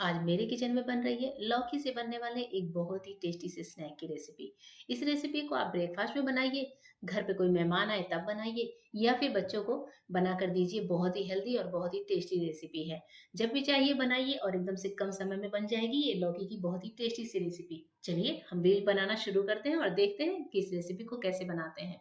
आज मेरे किचन में बन रही है लौकी से बनने वाले एक बहुत ही टेस्टी से स्नैक की रेसिपी। इस रेसिपी को आप ब्रेकफास्ट में बनाइए, घर पे कोई मेहमान आए तब बनाइए, या फिर बच्चों को बना कर दीजिए। बहुत ही हेल्दी और बहुत ही टेस्टी रेसिपी है। जब भी चाहिए बनाइए और एकदम से कम समय में बन जाएगी ये लौकी की बहुत ही टेस्टी सी रेसिपी। चलिए हम भी बनाना शुरू करते हैं और देखते हैं कि इस रेसिपी को कैसे बनाते हैं।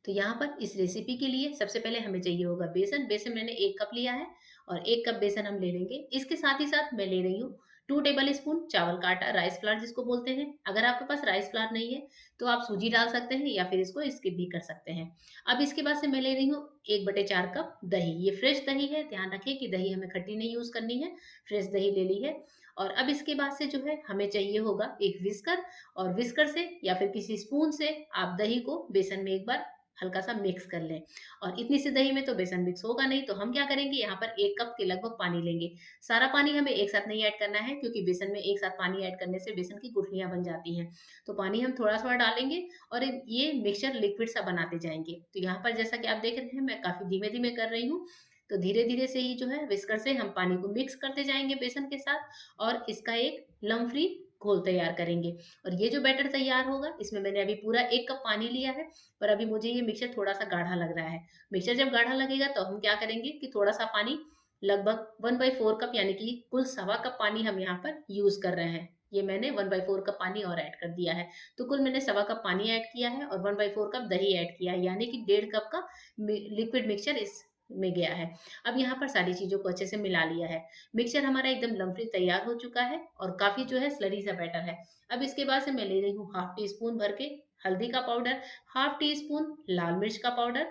तो यहाँ पर इस रेसिपी के लिए सबसे पहले हमें चाहिए होगा बेसन। बेसन मैंने 1 कप लिया है और 1 कप बेसन हम ले लेंगे। इसके साथ ही साथ मैं ले रही हूँ 2 टेबल स्पून चावल का आटा, राइस फ्लावर जिसको बोलते हैं। अगर आपके पास राइस फ्लावर नहीं है तो आप सूजी डाल सकते हैं या फिर इसको स्किप भी कर सकते हैं। अब इसके बाद से मैं ले रही हूँ 1/4 कप दही। ये फ्रेश दही है, ध्यान रखें कि दही हमें खट्टी नहीं यूज करनी है, फ्रेश दही ले ली है। और अब इसके बाद से जो है हमें चाहिए होगा एक विस्कर, और विस्कर से या फिर किसी स्पून से आप दही को बेसन में एक बार हल्का सा मिक्स कर लें। और इतनी सी दही में तो बेसन मिक्स होगा नहीं, तो हम क्या करेंगे, यहाँ पर 1 कप के लगभग पानी लेंगे। सारा पानी हमें एक साथ नहीं ऐड करना है, क्योंकि बेसन में एक साथ पानी ऐड करने से बेसन की गुठलियाँ बन जाती हैं। तो पानी हम थोड़ा-थोड़ा डालेंगे और ये मिक्सचर लिक्विड सा बनाते जाएँगे। तो यहाँ पर जैसा कि आप देख रहे हैं मैं काफ़ी धीमे-धीमे कर रही हूँ। तो धीरे-धीरे से ही जो है विस्कर से हम पानी को मिक्स करते जाएँगे बेसन के साथ और इसका एक लम्प फ्री घोल तैयार करेंगे। और ये जो बैटर तैयार होगा इसमें मैंने अभी पूरा 1 कप पानी लिया है, पर अभी मुझे ये मिक्सचर थोड़ा-सा गाढ़ा लग रहा है। मिक्सचर जब गाढ़ा लगेगा तो हम क्या करेंगे कि थोड़ा-सा पानी, लगभग 1/4 कप यानी कि कुल सवा कप पानी हम यहाँ पर यूज़ कर रहे हैं। ये मैंने 1/4 कप पानी और ऐड कर दिया है। तो कुल मैंने सवा कप पानी ऐड किया है और 1/4 कप दही ऐड किया है, यानी कि 1.5 कप का लिक्विड मिक्सचर इसमें गया है। अब यहाँ पर सारी चीज़ों को अच्छे से मिला लिया है। मिक्सचर हमारा एकदम लम्पी तैयार हो चुका है और काफ़ी जो है स्लरी सा बैटर है। अब इसके बाद से मैं ले रही हूँ हाफ टी स्पून भर के हल्दी का पाउडर, हाफ टी स्पून लाल मिर्च का पाउडर,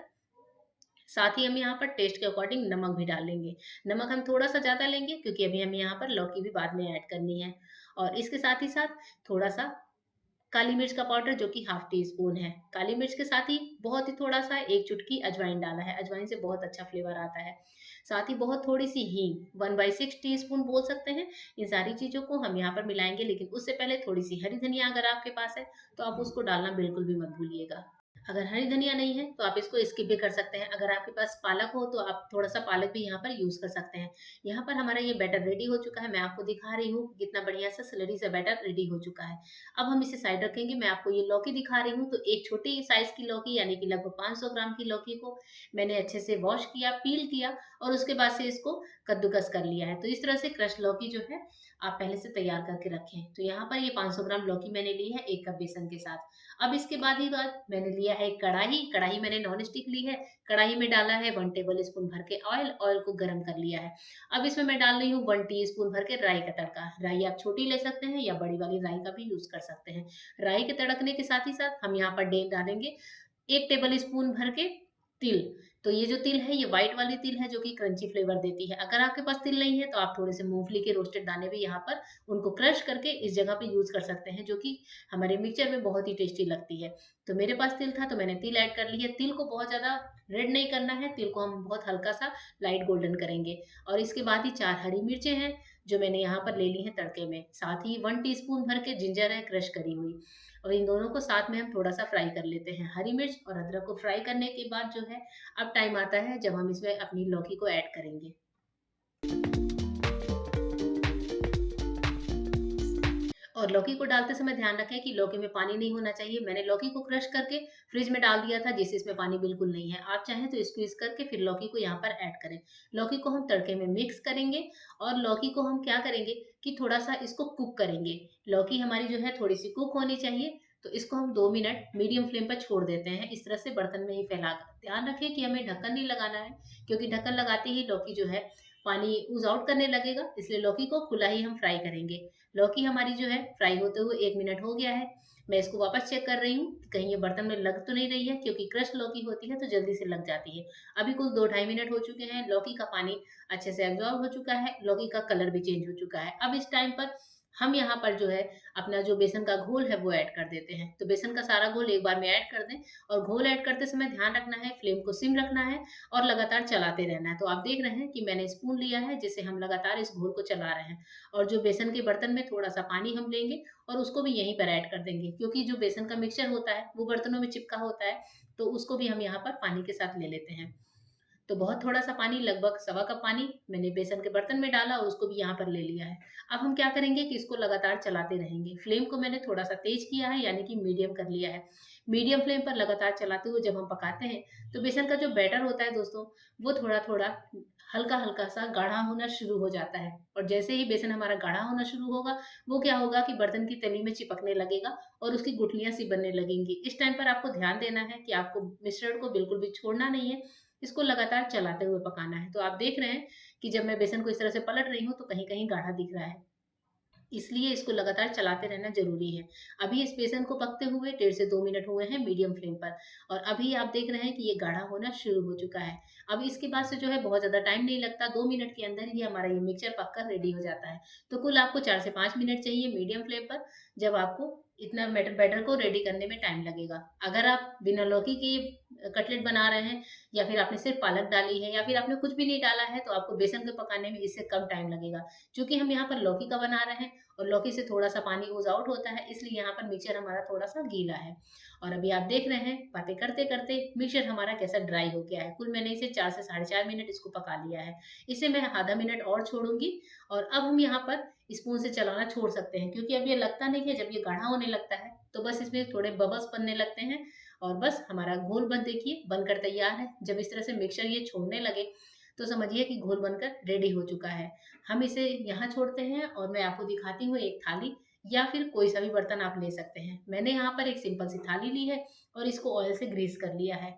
साथ ही हम यहाँ पर टेस्ट के अकॉर्डिंग नमक भी डाल लेंगे। नमक हम थोड़ा-सा ज़्यादा लेंगे क्योंकि अभी हमें यहाँ पर लौकी भी बाद में ऐड करनी है। और इसके साथ ही साथ थोड़ा-सा काली मिर्च का पाउडर जो कि हाफ टी स्पून है। काली मिर्च के साथ ही बहुत ही थोड़ा-सा 1 चुटकी अजवाइन डाला है। अजवाइन से बहुत अच्छा फ्लेवर आता है। साथ ही बहुत थोड़ी-सी हींग, 1/6 टीस्पून बोल सकते हैं। इन सारी चीज़ों को हम यहाँ पर मिलाएँगे, लेकिन उससे पहले थोड़ी-सी हरी धनिया अगर आपके पास है, तो आप उसको डालना बिल्कुल भी मत भूलिएगा। अगर हरी धनिया नहीं है, तो आप इसको स्किप भी कर सकते हैं। अगर आपके पास पालक हो, तो आप थोड़ा-सा पालक भी यहाँ पर यूज़ कर सकते हैं। यहाँ पर हमारा ये बैटर रेडी हो चुका है। मैं आपको दिखा रही हूँ कितना बढ़िया सा स्लरी सा बैटर रेडी हो चुका है। अब हम इसे साइड रखेंगे। मैं आपको ये लौकी दिखा रही हूँ, तो एक छोटी साइज़ की लौकी यानी कि लगभग 500 ग्राम की लौकी को मैंने अच्छे से वॉश किया, पील किया और उसके बाद से इसको कद्दूकस कर लिया है। तो इस तरह से क्रश लौकी जो है आप पहले से तैयार करके रखें। तो यहाँ पर ये 500 ग्राम लौकी मैंने ली है 1 कप बेसन के साथ। अब इसके बाद ही बात मैंने लिया है कढ़ाई। कढ़ाई मैंने नॉन स्टिक ली है। कढ़ाई में डाला है 1 टेबल स्पून भर के ऑयल। ऑयल को गरम कर लिया है। अब इसमें मैं डाल रही हूँ 1 टीस्पून भर के राई का तड़का। राई आप छोटी ले सकते हैं या बड़ी वाली राई का भी यूज़ कर सकते हैं। राई के तड़कने के साथ ही साथ हम यहाँ पर डालेंगे 1 टेबल स्पून भर के तिल। तो ये जो तिल है ये व्हाइट वाली तिल है जो कि क्रंची फ्लेवर देती है। अगर आपके पास तिल नहीं है तो आप थोड़े से मूँगफली के रोस्टेड दाने भी यहाँ पर उनको क्रश करके इस जगह पे यूज़ कर सकते हैं, जो कि हमारे मिक्सचर में बहुत ही टेस्टी लगती है। तो मेरे पास तिल था तो मैंने तिल ऐड कर ली है। तिल को बहुत ज़्यादा रेड नहीं करना है, तिल को हम बहुत हल्का-सा लाइट गोल्डन करेंगे। और इसके बाद ही 4 हरी मिर्चें हैं जो मैंने यहाँ पर ले ली हैं तड़के में। साथ ही 1 टीस्पून भर के जिंजर है क्रश करी हुई। और इन दोनों को साथ में हम थोड़ा-सा फ्राई कर लेते हैं। हरी मिर्च और अदरक को फ्राई करने के बाद जो है अब टाइम आता है जब हम इसमें अपनी लौकी को ऐड करेंगे। और लौकी को डालते समय ध्यान रखें कि लौकी में पानी नहीं होना चाहिए। मैंने लौकी को क्रश करके फ्रिज में डाल दिया था जिससे इसमें पानी बिल्कुल नहीं है। आप चाहें तो स्क्वीज़ करके फिर लौकी को यहाँ पर ऐड करें। लौकी को हम तड़के में मिक्स करेंगे और लौकी को हम क्या करेंगे कि थोड़ा-सा इसको कुक करेंगे। लौकी हमारी जो है थोड़ी-सी कुक होनी चाहिए, तो इसको हम 2 मिनट मीडियम फ्लेम पर छोड़ देते हैं, इस तरह से बर्तन में ही फैलाकर। ध्यान रखें कि हमें ढक्कन नहीं लगाना है, क्योंकि ढक्कन लगाते ही लौकी जो है पानी ऊज़ आउट करने लगेगा, इसलिए लौकी को खुला ही हम फ्राई करेंगे। लौकी हमारी जो है फ्राई होते हुए 1 मिनट हो गया है। मैं इसको वापस चेक कर रही हूँ, कहीं ये बर्तन में लग तो नहीं रही है, क्योंकि क्रश लौकी होती है तो जल्दी से लग जाती है। अभी कुल 2 ढाई मिनट हो चुके हैं, लौकी का पानी अच्छे से एब्ज़ॉर्ब हो चुका है, लौकी का कलर भी चेंज हो चुका है। अब इस टाइम पर हम यहाँ पर जो है अपना जो बेसन का घोल है वो ऐड कर देते हैं। तो बेसन का सारा घोल एक बार में ऐड कर दें और घोल ऐड करते समय ध्यान रखना है, फ्लेम को सिम रखना है और लगातार चलाते रहना है। तो आप देख रहे हैं कि मैंने स्पून लिया है जिससे हम लगातार इस घोल को चला रहे हैं। और जो बेसन के बर्तन में थोड़ा-सा पानी हम लेंगे और उसको भी यहीं पर ऐड कर देंगे, क्योंकि जो बेसन का मिक्सचर होता है वो बर्तनों में चिपका होता है, तो उसको भी हम यहाँ पर पानी के साथ ले लेते हैं। तो बहुत थोड़ा-सा पानी, लगभग सवा कप पानी मैंने बेसन के बर्तन में डाला और उसको भी यहाँ पर ले लिया है। अब हम क्या करेंगे कि इसको लगातार चलाते रहेंगे। फ्लेम को मैंने थोड़ा-सा तेज़ किया है, यानी कि मीडियम कर लिया है। मीडियम फ्लेम पर लगातार चलाते हुए जब हम पकाते हैं, तो बेसन का जो बैटर होता है दोस्तों, वो थोड़ा-थोड़ा, हल्का-हल्का सा गाढ़ा होना शुरू हो जाता है। और जैसे ही बेसन हमारा गाढ़ा होना शुरू होगा, वो क्या होगा कि बर्तन की तली में चिपकने लगेगा और उसकी गुठलियाँ सी बनने लगेंगी। इस टाइम पर आपको ध्यान देना है कि आपको मिश्रण को बिल्कुल भी छोड़ना नहीं है, इसको लगातार चलाते हुए पकाना है। तो आप देख रहे हैं कि जब मैं बेसन को इस तरह से पलट रही हूँ, तो कहीं-कहीं गाढ़ा दिख रहा है। इसलिए इसको लगातार चलाते रहना ज़रूरी है। अभी इस बेसन को पकते हुए 1.5 से 2 मिनट हुए हैं मीडियम फ्लेम पर, और अभी आप देख रहे हैं कि ये गाढ़ा होना शुरू हो चुका है। अब इसके बाद से जो है बहुत ज़्यादा टाइम नहीं लगता, 2 मिनट के अंदर ही हमारा ये मिक्सचर पककर रेडी हो जाता है। तो कुल आपको 4 से 5 मिनट चाहिए मीडियम फ्लेम पर, जब आपको इतना बैटर को रेडी करने में टाइम लगेगा। अगर आप बिना लौकी के कटलेट बना रहे हैं, या फिर आपने सिर्फ पालक डाली है, या फिर आपने कुछ भी नहीं डाला है, तो आपको बेसन को पकाने में इससे कम टाइम लगेगा। चूँकि हम यहाँ पर लौकी का बना रहे हैं और लौकी से थोड़ा-सा पानी ओज़ आउट होता है, इसलिए यहाँ पर मिक्सचर हमारा थोड़ा-सा गीला है। और अभी आप देख रहे हैं, बातें करते-करते मिक्सचर हमारा कैसा ड्राई हो गया है। कुल मैंने इसे 4 से साढ़े 4 मिनट इसको पका लिया है। इसे मैं आधा मिनट और छोड़ूँगी, और अब हम यहाँ पर स्पून से चलाना छोड़ सकते हैं, क्योंकि अब ये लगता नहीं है। जब ये गाढ़ा होने लगता है, तो बस इसमें थोड़े बबल्स बनने लगते हैं, और बस हमारा घोल देखिए बनकर तैयार है। जब इस तरह से मिक्सचर ये छोड़ने लगे, तो समझिए कि घोल बनकर रेडी हो चुका है। हम इसे यहाँ छोड़ते हैं, और मैं आपको दिखाती हूँ एक थाली, या फिर कोई सा भी बर्तन आप ले सकते हैं। मैंने यहाँ पर एक सिंपल सी थाली ली है और इसको ऑयल से ग्रीस कर लिया है।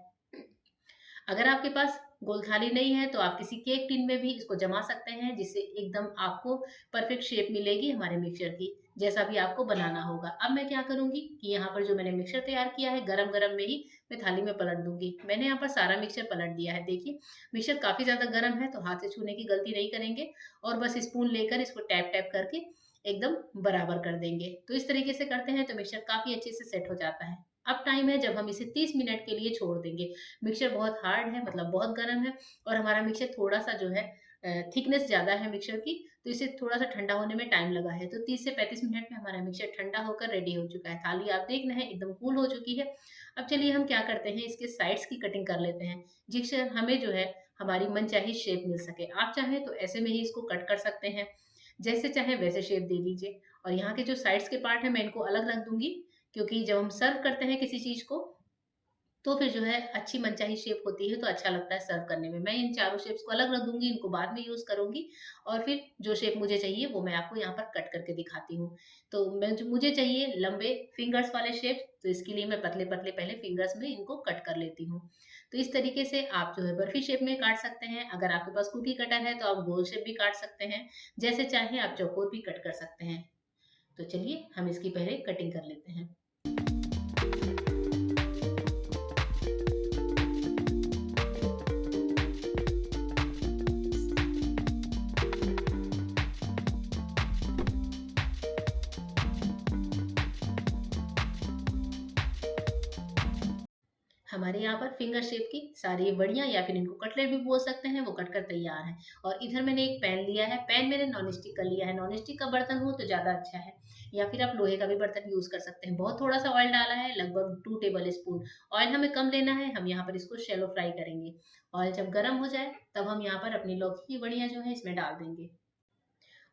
अगर आपके पास गोल थाली नहीं है, तो आप किसी केक टिन में भी इसको जमा सकते हैं, जिससे एकदम आपको परफेक्ट शेप मिलेगी हमारे मिक्सचर की, जैसा भी आपको बनाना होगा। अब मैं क्या करूँगी कि यहाँ पर जो मैंने मिक्सचर तैयार किया है, गरम-गरम में ही मैं थाली में पलट दूँगी। मैंने यहाँ पर सारा मिक्सचर पलट दिया है। देखिए, मिक्सचर काफ़ी ज़्यादा गरम है, तो हाथ से छूने की गलती नहीं करेंगे, और बस स्पून लेकर इसको टैप-टैप करके एकदम बराबर कर देंगे। तो इस तरीके से करते हैं, तो मिक्सचर काफ़ी अच्छे से सेट हो जाता है। अब टाइम है जब हम इसे 30 मिनट के लिए छोड़ देंगे। मिक्सचर बहुत हार्ड है, मतलब बहुत गर्म है, और हमारा मिक्सचर थोड़ा-सा जो है थिकनेस ज़्यादा है मिक्सचर की, तो इसे थोड़ा-सा ठंडा होने में टाइम लगा है। तो 30 से 35 मिनट में हमारा मिक्सचर ठंडा होकर रेडी हो चुका है। थाली आप देख रहे हैं एकदम कूल हो चुकी है। अब चलिए हम क्या करते हैं, इसके साइड्स की कटिंग कर लेते हैं, जिससे हमें जो है हमारी मनचाही शेप मिल सके। आप चाहें तो ऐसे में ही इसको कट कर सकते हैं, जैसे चाहे वैसे शेप दे दीजिए। और यहाँ के जो साइड्स के पार्ट हैं, मैं इनको अलग रख दूँगी, क्योंकि जब हम सर्व करते हैं किसी चीज़ को, तो फिर जो है अच्छी मनचाही शेप होती है, तो अच्छा लगता है सर्व करने में। मैं इन चारों शेप्स को अलग रख दूँगी, इनको बाद में यूज़ करूँगी, और फिर जो शेप मुझे चाहिए वो मैं आपको यहाँ पर कट करके दिखाती हूँ। तो मैं जो मुझे चाहिए लंबे फिंगर्स वाले शेप, तो इसके लिए मैं पतले-पतले पहले फिंगर्स में इनको कट कर लेती हूँ। तो इस तरीके से आप जो है बर्फी शेप में काट सकते हैं। अगर आपके पास कुकी कटर है, तो आप गोल शेप भी काट सकते हैं। जैसे चाहें आप चौकोर भी कट कर सकते हैं। तो चलिए हम इसकी पहले कटिंग कर लेते हैं। हमारे यहाँ पर फिंगर शेप की सारी बड़ियाँ, या फिर इनको कटलेट भी बोल सकते हैं, वो कट कर तैयार हैं। और इधर मैंने एक पैन लिया है, पैन मैंने नॉन स्टिक का लिया है। नॉन स्टिक का बर्तन हो तो ज़्यादा अच्छा है, या फिर आप लोहे का भी बर्तन यूज़ कर सकते हैं। बहुत थोड़ा सा ऑयल डाला है, लगभग 2 टेबल स्पून। ऑयल हमें कम लेना है, हम यहाँ पर इसको शैलो फ्राई करेंगे। ऑयल जब गर्म हो जाए, तब हम यहाँ पर अपनी लौकी की बड़ियाँ जो है इसमें डाल देंगे।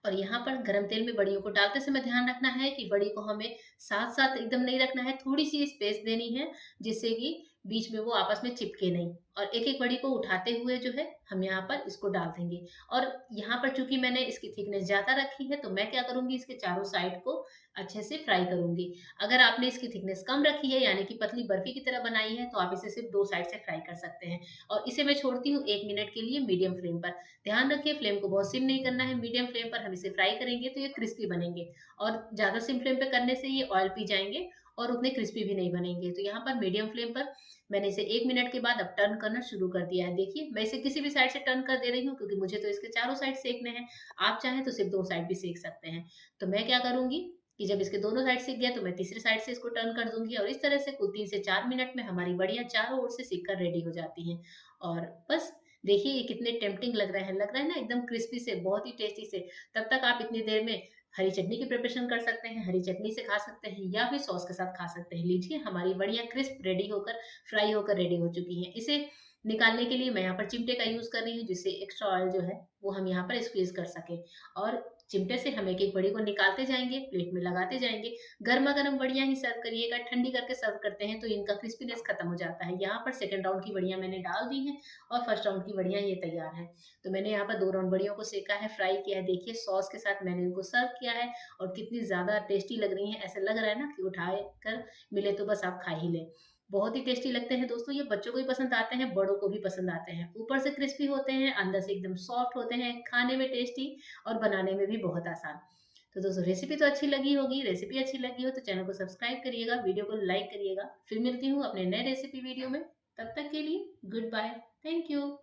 और यहाँ पर गरम तेल में बड़ियों को डालते समय ध्यान रखना है कि बड़ी को हमें साथ-साथ एकदम नहीं रखना है, थोड़ी-सी स्पेस देनी है, जिससे कि बीच में वो आपस में चिपके नहीं। और एक-एक बड़ी को उठाते हुए जो है हम यहाँ पर इसको डाल देंगे। और यहाँ पर चूँकि मैंने इसकी थिकनेस ज़्यादा रखी है, तो मैं क्या करूँगी, इसके चारों साइड को अच्छे से फ्राई करूँगी। अगर आपने इसकी थिकनेस कम रखी है, यानी कि पतली बर्फी की तरह बनाई है, तो आप इसे सिर्फ़ 2 साइड से फ्राई कर सकते हैं। और इसे मैं छोड़ती हूँ 1 मिनट के लिए मीडियम फ्लेम पर। ध्यान रखिए फ्लेम को बहुत सिम नहीं करना है, मीडियम फ्लेम पर हम इसे फ्राई करेंगे तो ये क्रिस्पी बनेंगे। और ज़्यादा सिम फ्लेम पे करने से ये ऑयल पी जाएँगे और उतने क्रिस्पी भी नहीं बनेंगे। तो यहाँ पर मीडियम फ्लेम पर मैंने इसे 1 मिनट के बाद अब टर्न करना शुरू कर दिया है। देखिए, मैं इसे किसी भी साइड से टर्न कर दे रही हूँ, क्योंकि मुझे तो इसके चारों साइड सेकने हैं। आप चाहें तो सिर्फ़ 2 साइड भी सेक सकते हैं। तो मैं क्या करूँगी कि जब इसके दोनों साइड सिक गया, तो मैं तीसरी साइड से इसको टर्न कर दूँगी, और इस तरह से कुल 3 से 4 मिनट में हमारी बड़ियाँ चारों ओर से सिक कर रेडी हो जाती हैं। और बस देखिए ये कितने टेम्प्टिंग लग रहा है ना, एकदम क्रिस्पी से, बहुत ही टेस्टी से। तब तक आप इतनी देर में हरी चटनी की प्रिपरेशन कर सकते हैं, हरी चटनी से खा सकते हैं, या फिर सॉस के साथ खा सकते हैं। लीजिए हमारी बढ़िया क्रिस्प रेडी होकर, फ्राई होकर रेडी हो चुकी हैं। इसे निकालने के लिए मैं यहाँ पर चिमटे का यूज़ कर रही हूँ, जिससे एक्स्ट्रा ऑयल जो है वो हम यहाँ पर स्क्वीज़ कर सकें। और चिमटे से हम एक-एक बड़ी को निकालते जाएँगे, प्लेट में लगाते जाएँगे। गरमा-गरम बड़ियाँ ही सर्व करिएगा, ठंडी करके सर्व करते हैं तो इनका क्रिस्पीनेस खत्म हो जाता है। यहाँ पर सेकंड राउंड की बड़ियाँ मैंने डाल दी हैं और फर्स्ट राउंड की बड़ियाँ ये तैयार हैं। तो मैंने यहाँ पर 2 राउंड बड़ियों को सेका है, फ्राई किया है। देखिए सॉस के साथ मैंने इनको सर्व किया है और कितनी ज़्यादा टेस्टी लग रही हैं। ऐसा लग रहा है ना कि उठाए कर मिले तो बस आप खा ही लें। बहुत ही टेस्टी लगते हैं दोस्तों, ये बच्चों को भी पसंद आते हैं, बड़ों को भी पसंद आते हैं। ऊपर से क्रिस्पी होते हैं, अंदर से एकदम सॉफ्ट होते हैं, खाने में टेस्टी और बनाने में भी बहुत आसान। तो दोस्तों रेसिपी तो अच्छी लगी होगी, रेसिपी अच्छी लगी हो तो चैनल को सब्सक्राइब करिएगा, वीडियो को लाइक करिएगा। फिर मिलती हूँ अपने नए रेसिपी वीडियो में, तब तक के लिए गुड बाय, थैंक यू।